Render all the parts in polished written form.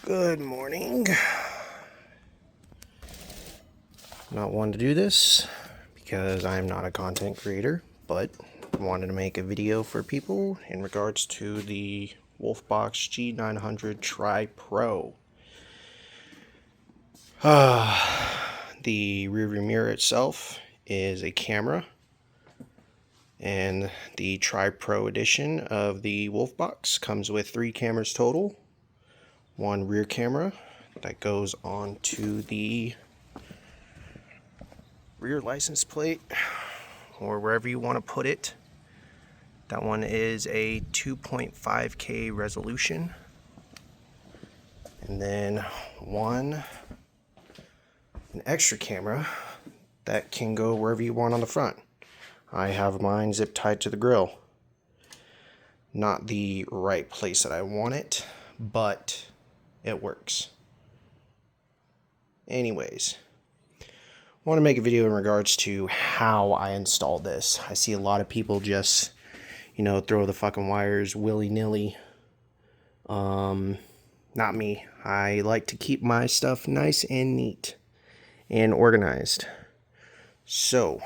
Good morning. Not one to do this because I'm not a content creator, but wanted to make a video for people in regards to the Wolfbox G900 Tri-pro. The rearview mirror itself is a camera, and the Tri-pro edition of the Wolfbox comes with 3 cameras total. One rear camera that goes onto the rear license plate or wherever you want to put it. That one is a 2.5K resolution. And then an extra camera that can go wherever you want on the front. I have mine zip tied to the grill. Not the right place that I want it, but it works. Anyways, I want to make a video in regards to how I installed this. I see a lot of people just, throw the fucking wires willy-nilly. Not me. I like to keep my stuff nice and neat and organized. So,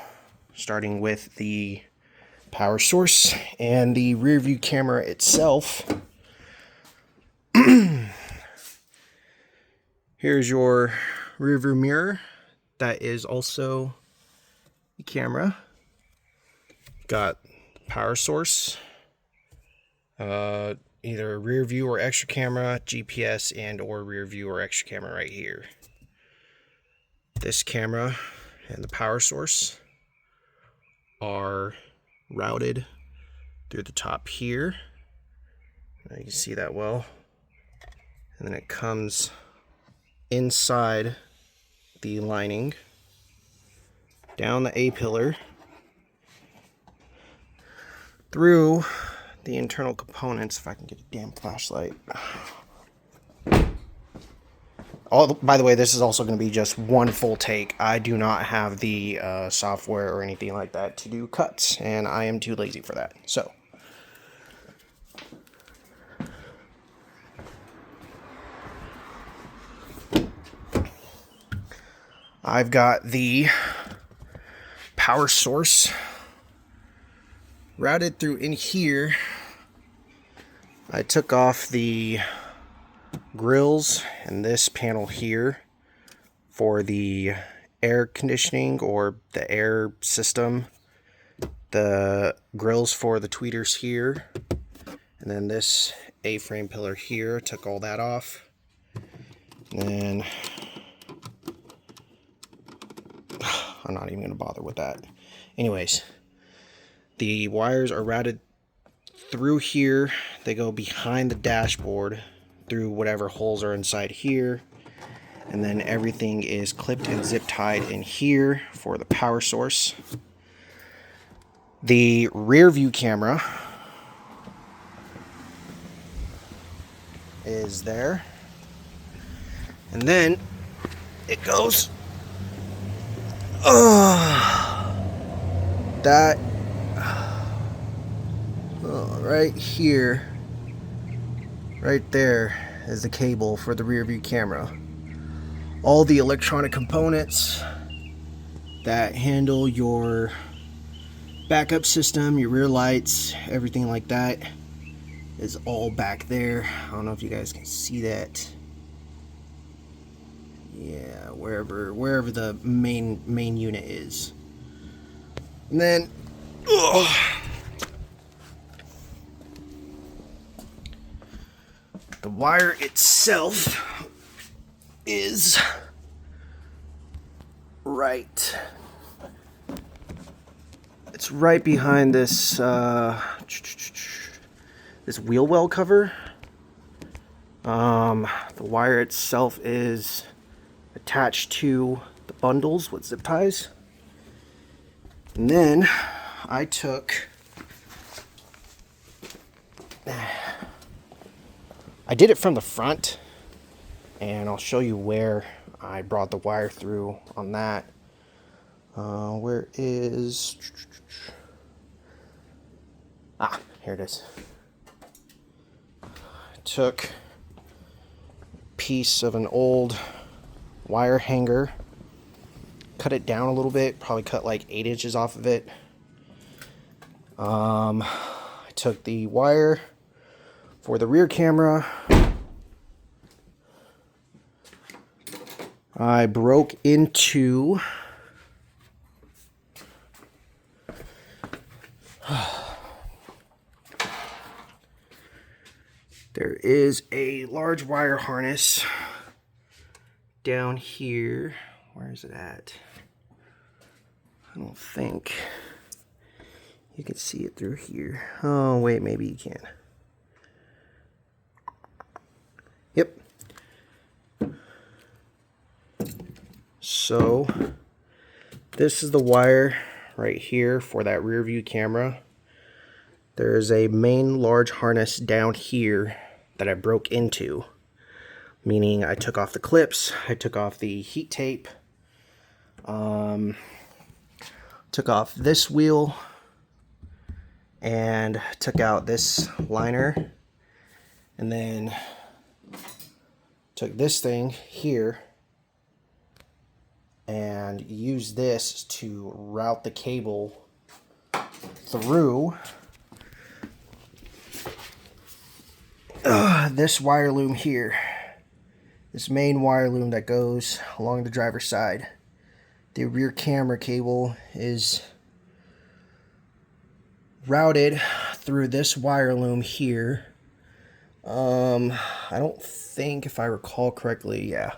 starting with the power source and the rear view camera itself. Here's your rear view mirror. That is also the camera. Got the power source, either rear view or extra camera, GPS and or rear view or extra camera right here. This camera and the power source are routed through the top here. Now you can see that well. And then it comes inside the lining, down the A-pillar, through the internal components. If I can get a damn flashlight. By the way, this is also going to be just one full take. I do not have the software or anything like that to do cuts, and I am too lazy for that. So, I've got the power source routed through in here. I took off the grills and this panel here for the air conditioning or the air system. The grills for the tweeters here. And then this A-frame pillar here. Took all that off. And then I'm not even going to bother with that. Anyways, the wires are routed through here. They go behind the dashboard through whatever holes are inside here. And then everything is clipped and zip tied in here for the power source. The rear view camera is there. And then it goes right here, right there is the cable for the rear view camera. All the electronic components that handle your backup system, your rear lights, everything like that is all back there. I don't know if you guys can see that. Yeah, wherever the main unit is. And then the wire itself is it's right behind this this wheel well cover. The wire itself is attached to the bundles with zip ties. And then I did it from the front, and I'll show you where I brought the wire through on that. Where is... here it is. I took piece of an old wire hanger, cut it down a little bit, probably cut like 8 inches off of it. I took the wire for the rear camera. I broke into there is a large wire harness down here. Where is it at? I don't think you can see it through here. Oh, wait, maybe you can. Yep. So, this is the wire right here for that rear view camera. There's a main large harness down here that I broke into, meaning I took off the clips, I took off the heat tape, took off this wheel, and took out this liner, and then took this thing here and used this to route the cable through this wire loom here, this main wire loom that goes along the driver's side. The rear camera cable is routed through this wire loom here. I don't think, if I recall correctly, yeah,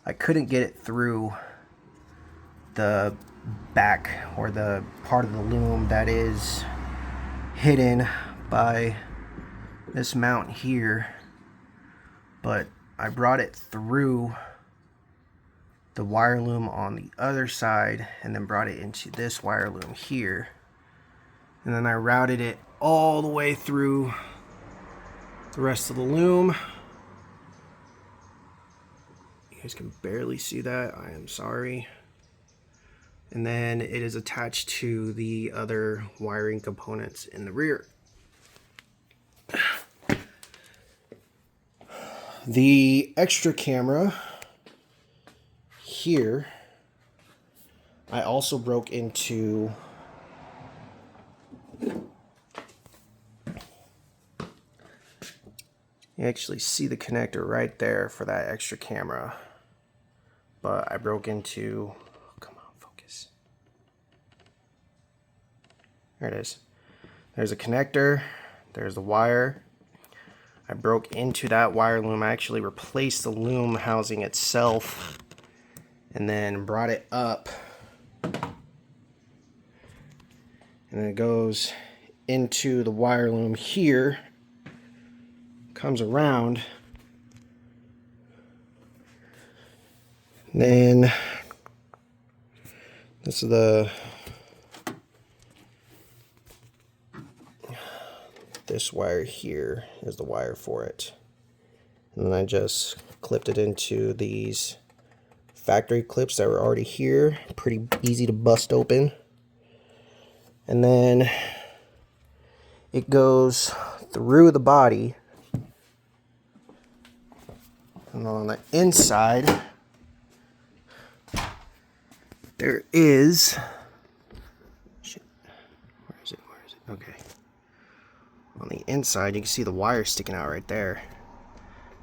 I couldn't get it through the back or the part of the loom that is hidden by this mount here, but I brought it through the wire loom on the other side and then brought it into this wire loom here, and then I routed it all the way through the rest of the loom. You guys can barely see that, I am sorry. And then it is attached to the other wiring components in the rear. The extra camera here, I also broke into you actually see the connector right there for that extra camera, but I broke into, come on, focus. There it is. There's a connector, there's the wire. I broke into that wire loom. I actually replaced the loom housing itself and then brought it up. And then it goes into the wire loom here, comes around, and then this is this wire here is the wire for it. And then I just clipped it into these factory clips that were already here. Pretty easy to bust open. And then it goes through the body. And on the inside, there is, shit, where is it? Okay. On the inside, you can see the wire sticking out right there.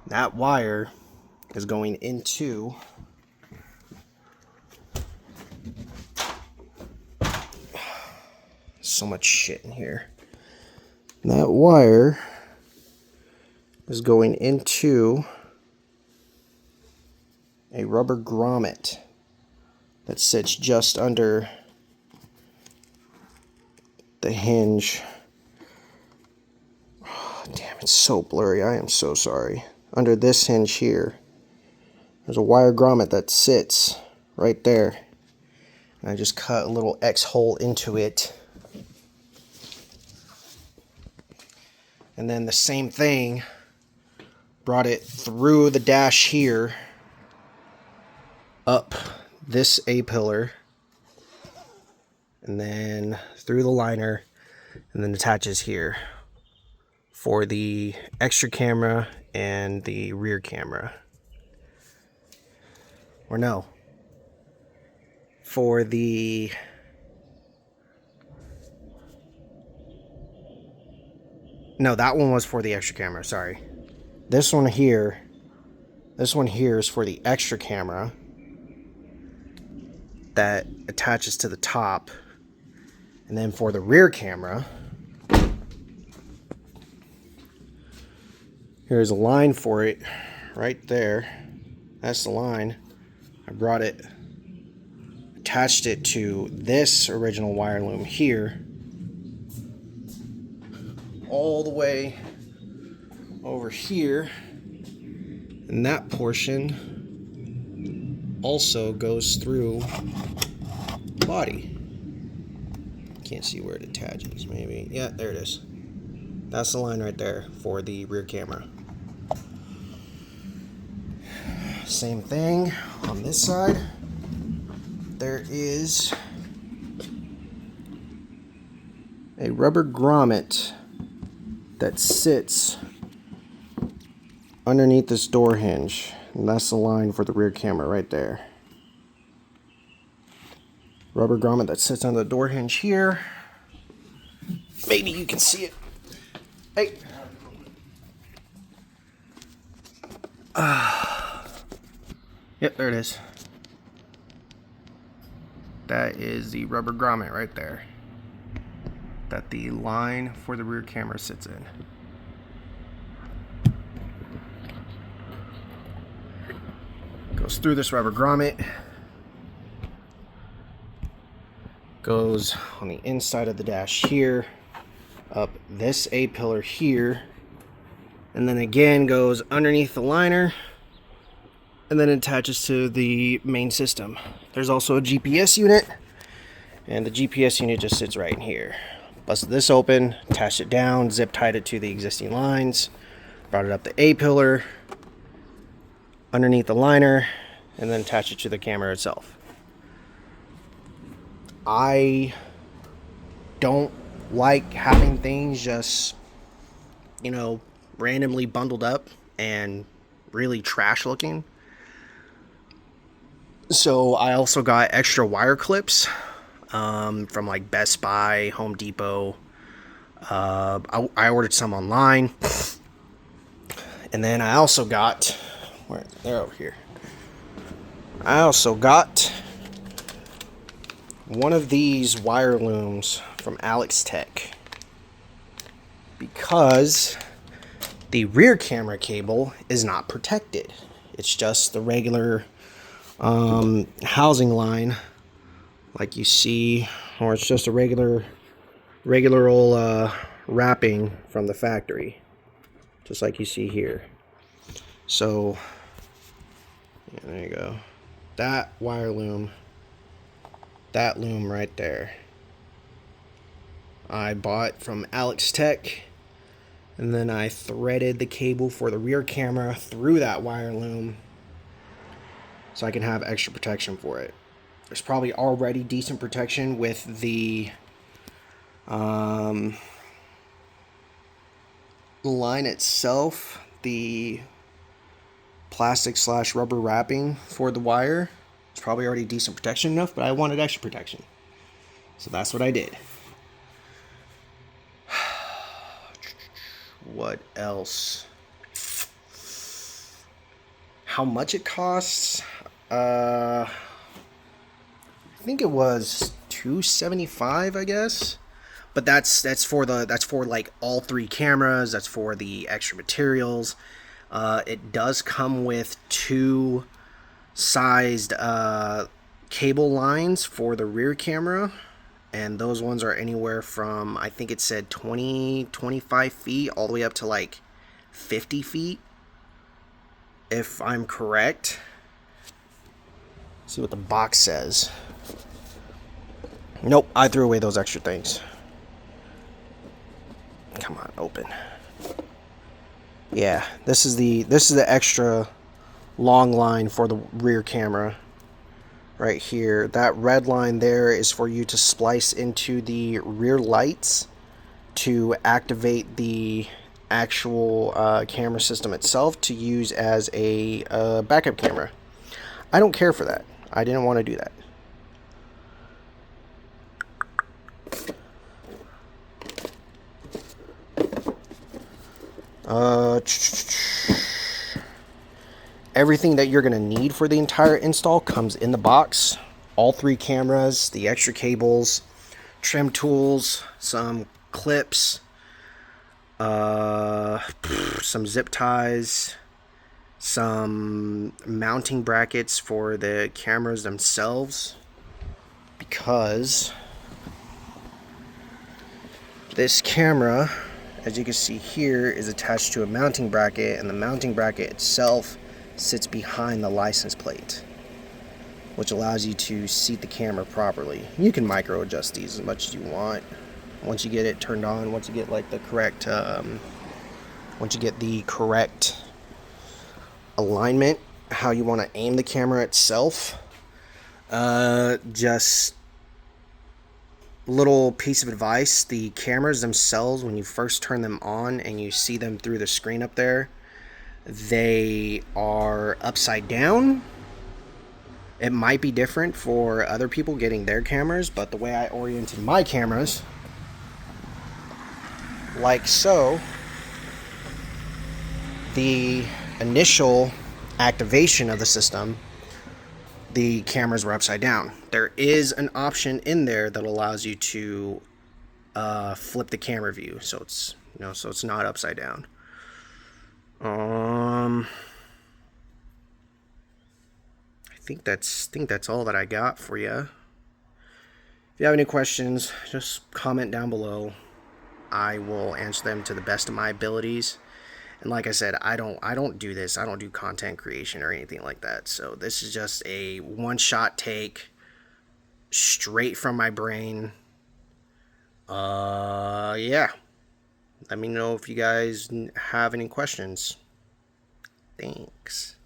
That wire is going into so much shit in here. That wire is going into a rubber grommet that sits just under the hinge. Oh, damn, it's so blurry. I am so sorry. Under this hinge here, there's a wire grommet that sits right there. And I just cut a little X hole into it. And then the same thing, brought it through the dash here, up this A-pillar, and then through the liner, and then attaches here for the extra camera and the rear camera. Or no. For the... No, that one was for the extra camera, sorry. This one here is for the extra camera that attaches to the top. And then for the rear camera, here's a line for it right there. That's the line. I brought it, attached it to this original wire loom here, all the way over here. And that portion also goes through the body. Can't see where it attaches, maybe. Yeah, there it is. That's the line right there for the rear camera. Same thing on this side. There is a rubber grommet that sits underneath this door hinge, and that's the line for the rear camera right there. Rubber grommet that sits on the door hinge here. Maybe you can see it. Hey. Yep, there it is. That is the rubber grommet right there that the line for the rear camera sits in. Goes through this rubber grommet, goes on the inside of the dash here, up this A-pillar here, and then again goes underneath the liner, and then attaches to the main system. There's also a GPS unit, and the GPS unit just sits right in here. Busted this open, attached it down, zip tied it to the existing lines, brought it up the A-pillar, underneath the liner, and then attach it to the camera itself. I don't like having things just, you know, randomly bundled up and really trash looking. So I also got extra wire clips from like Best Buy, Home Depot. I ordered some online. And then I also got, they're over here. I also got one of these wire looms from Alex Tech, because the rear camera cable is not protected. It's just the regular housing line like you see, or it's just a regular old wrapping from the factory, just like you see here. So yeah, there you go. That wire loom, that loom right there, I bought from Alex Tech, and then I threaded the cable for the rear camera through that wire loom so I can have extra protection for it. There's probably already decent protection with the line itself, the plastic/rubber wrapping for the wire. It's probably already decent protection enough, but I wanted extra protection, so that's what I did. What else? How much it costs? I think it was $275, I guess. But that's for like all three cameras. That's for the extra materials. It does come with two sized cable lines for the rear camera, and those ones are anywhere from, I think it said 25 feet all the way up to like 50 feet, if I'm correct. Let's see what the box says. Nope, I threw away those extra things. Come on, open. Yeah, this is the extra long line for the rear camera right here. That red line there is for you to splice into the rear lights to activate the actual camera system itself to use as a backup camera. I don't care for that. I didn't want to do that. Everything that you're going to need for the entire install comes in the box. All 3 cameras, the extra cables, trim tools, some clips, some zip ties, some mounting brackets for the cameras themselves, because this camera, as you can see here, is attached to a mounting bracket, and the mounting bracket itself sits behind the license plate, which allows you to seat the camera properly. You can micro adjust these as much as you want. Once you get it turned on, once you get like the correct, alignment, how you want to aim the camera itself. Just little piece of advice: the cameras themselves, when you first turn them on and you see them through the screen up there, they are upside down. It might be different for other people getting their cameras, but the way I oriented my cameras, like so, the initial activation of the system, the cameras were upside down. There is an option in there that allows you to flip the camera view, so it's so it's not upside down. I think that's all that I got for you. If you have any questions, just comment down below. I will answer them to the best of my abilities. And like I said, I don't do this. I don't do content creation or anything like that. So this is just a one-shot take, straight from my brain. Yeah. Let me know if you guys have any questions. Thanks.